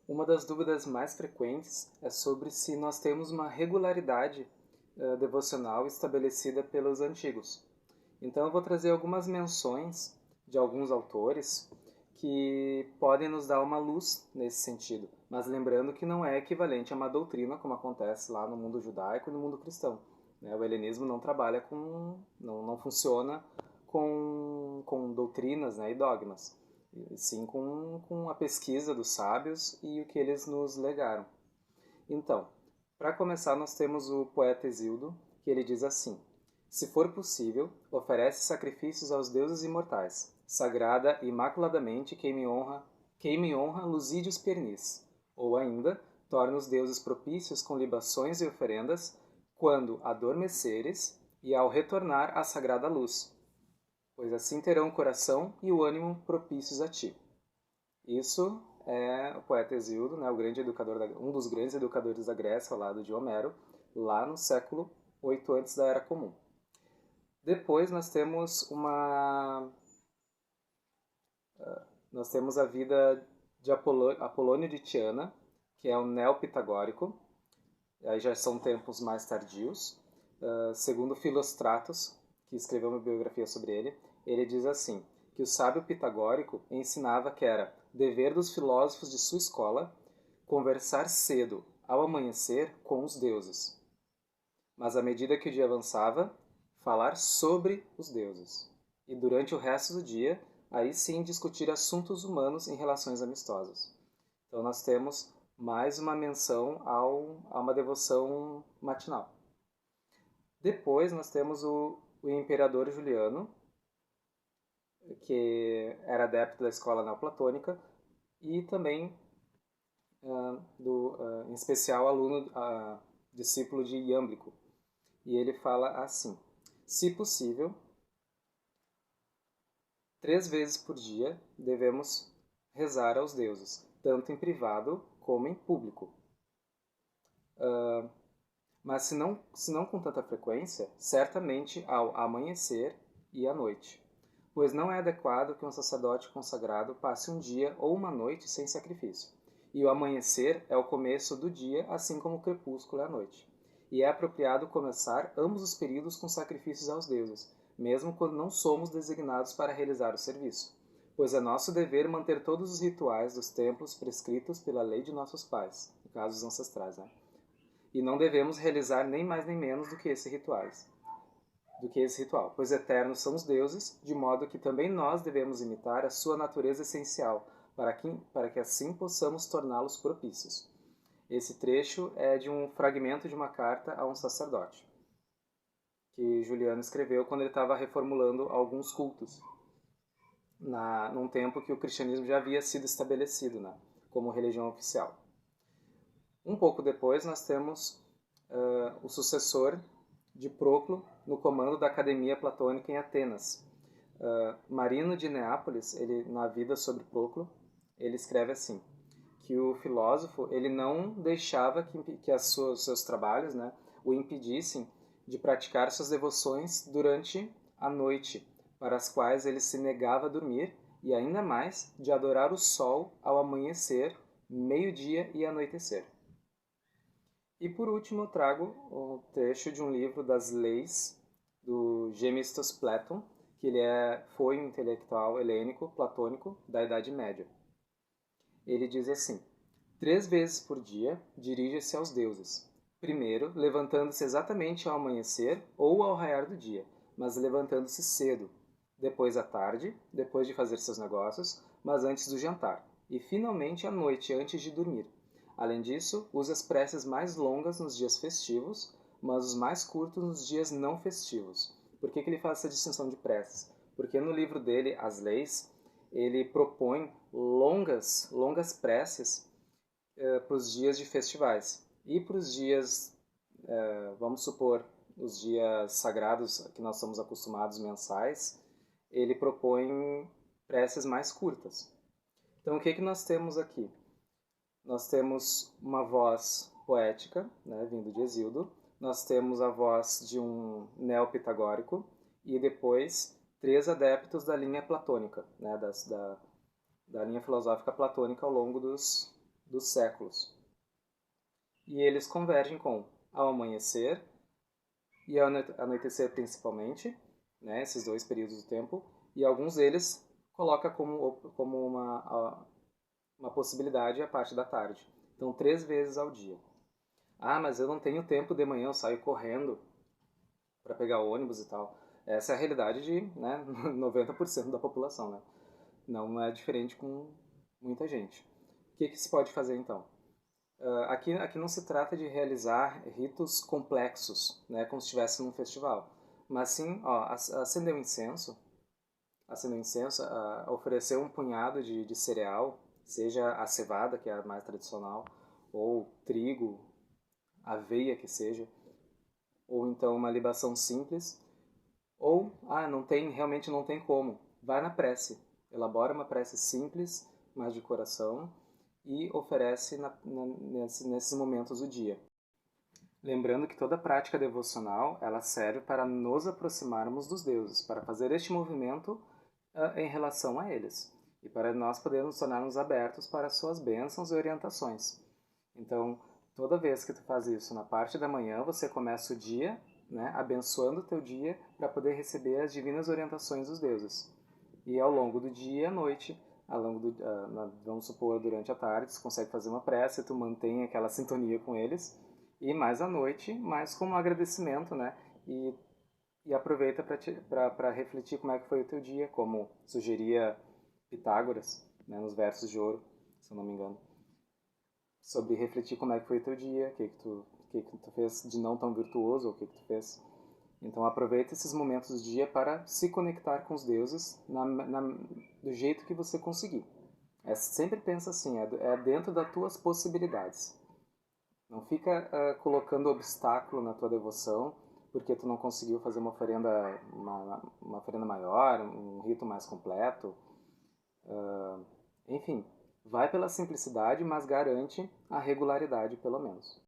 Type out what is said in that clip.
Uma das dúvidas mais frequentes é sobre se nós temos uma regularidade devocional estabelecida pelos antigos. Então eu vou trazer algumas menções de alguns autores que podem nos dar uma luz nesse sentido, mas lembrando que não é equivalente a uma doutrina como acontece lá no mundo judaico e no mundo cristão. O helenismo não trabalha não funciona com doutrinas, e dogmas, e sim com a pesquisa dos sábios e o que eles nos legaram. Então, para começar, nós temos o poeta Hesíodo, que ele diz assim: se for possível, oferece sacrifícios aos deuses imortais, sagrada e imaculadamente queime honra Lusídios Pernis, ou ainda, torna os deuses propícios com libações e oferendas, quando adormeceres e ao retornar à sagrada luz, pois assim terão o coração e o ânimo propícios a ti. Isso é o poeta Hesíodo, o grande educador um dos grandes educadores da Grécia, ao lado de Homero, lá no século 8 antes da Era Comum. Depois nós temos a vida de Apolônio de Tiana, que é um neopitagórico. Aí já são tempos mais tardios. Segundo Filostratos, que escreveu uma biografia sobre ele, ele diz assim, que o sábio pitagórico ensinava que era dever dos filósofos de sua escola conversar cedo, ao amanhecer, com os deuses. Mas à medida que o dia avançava, falar sobre os deuses. E durante o resto do dia, aí sim discutir assuntos humanos em relações amistosas. Então nós temos mais uma menção a uma devoção matinal. Depois nós temos o imperador Juliano, que era adepto da escola neoplatônica e também, em especial, discípulo de Iâmblico. E ele fala assim: se possível, 3 vezes por dia devemos rezar aos deuses, tanto em privado como em público. Mas se não com tanta frequência, certamente ao amanhecer e à noite. Pois não é adequado que um sacerdote consagrado passe um dia ou uma noite sem sacrifício. E o amanhecer é o começo do dia, assim como o crepúsculo é a noite. E é apropriado começar ambos os períodos com sacrifícios aos deuses, mesmo quando não somos designados para realizar o serviço. Pois é nosso dever manter todos os rituais dos templos prescritos pela lei de nossos pais, no caso os ancestrais, E não devemos realizar nem mais nem menos do que esse ritual, pois eternos são os deuses, de modo que também nós devemos imitar a sua natureza essencial, para que assim possamos torná-los propícios. Esse trecho é de um fragmento de uma carta a um sacerdote, que Juliano escreveu quando ele estava reformulando alguns cultos, num tempo que o cristianismo já havia sido estabelecido, como religião oficial. Um pouco depois nós temos o sucessor de Proclo no comando da Academia Platônica em Atenas. Marino de Neápolis, na vida sobre Proclo, ele escreve assim, que o filósofo ele não deixava que seus trabalhos o impedissem de praticar suas devoções durante a noite, para as quais ele se negava a dormir, e ainda mais de adorar o sol ao amanhecer, meio-dia e anoitecer. E por último eu trago o trecho de um livro das leis do Gemistos Platon, que foi um intelectual helênico platônico da Idade Média. Ele diz assim: 3 vezes por dia dirige-se aos deuses. Primeiro, levantando-se exatamente ao amanhecer ou ao raiar do dia, mas levantando-se cedo. Depois à tarde, depois de fazer seus negócios, mas antes do jantar. E finalmente à noite, antes de dormir. Além disso, usa as preces mais longas nos dias festivos, mas os mais curtos nos dias não festivos. Por que ele faz essa distinção de preces? Porque no livro dele, As Leis, ele propõe longas preces para os dias de festivais. E para os dias, vamos supor, os dias sagrados que nós estamos acostumados, mensais, ele propõe preces mais curtas. Então o que nós temos aqui? Nós temos uma voz poética, vindo de Hesíodo, nós temos a voz de um neopitagórico e depois 3 adeptos da linha platônica, da linha filosófica platônica ao longo dos séculos. E eles convergem com ao amanhecer e ao anoitecer principalmente, né, esses dois períodos do tempo, e alguns deles coloca como uma possibilidade a parte da tarde. Então, 3 vezes ao dia. Ah, mas eu não tenho tempo de manhã, eu saio correndo para pegar ônibus e tal. Essa é a realidade de, né, 90% da população, né? Não é diferente com muita gente. O que se pode fazer então? Aqui não se trata de realizar ritos complexos, né, como se estivesse num festival, mas sim, ó, acender um incenso, oferecer um punhado de cereal, seja a cevada, que é a mais tradicional, ou trigo, aveia que seja, ou então uma libação simples, ou, realmente não tem como, vai na prece, elabora uma prece simples, mas de coração, e oferece nesses momentos do dia. Lembrando que toda prática devocional ela serve para nos aproximarmos dos deuses, para fazer este movimento em relação a eles e para nós podermos tornar-nos abertos para suas bênçãos e orientações. Então, toda vez que tu faz isso na parte da manhã, você começa o dia, né, abençoando o teu dia para poder receber as divinas orientações dos deuses. E ao longo do dia e à noite, vamos supor, durante a tarde, você consegue fazer uma prece, tu mantém aquela sintonia com eles, e mais à noite, mais como agradecimento, né? E aproveita para refletir como é que foi o teu dia, como sugeria Pitágoras, né, nos versos de ouro, se eu não me engano. Sobre refletir como é que foi o teu dia, o que tu fez de não tão virtuoso, ou o que tu fez. Então aproveita esses momentos do dia para se conectar com os deuses do jeito que você conseguir. Sempre pensa assim, é dentro das tuas possibilidades. Não fica colocando obstáculo na tua devoção porque tu não conseguiu fazer uma oferenda maior, um rito mais completo. Enfim, vai pela simplicidade, mas garante a regularidade pelo menos.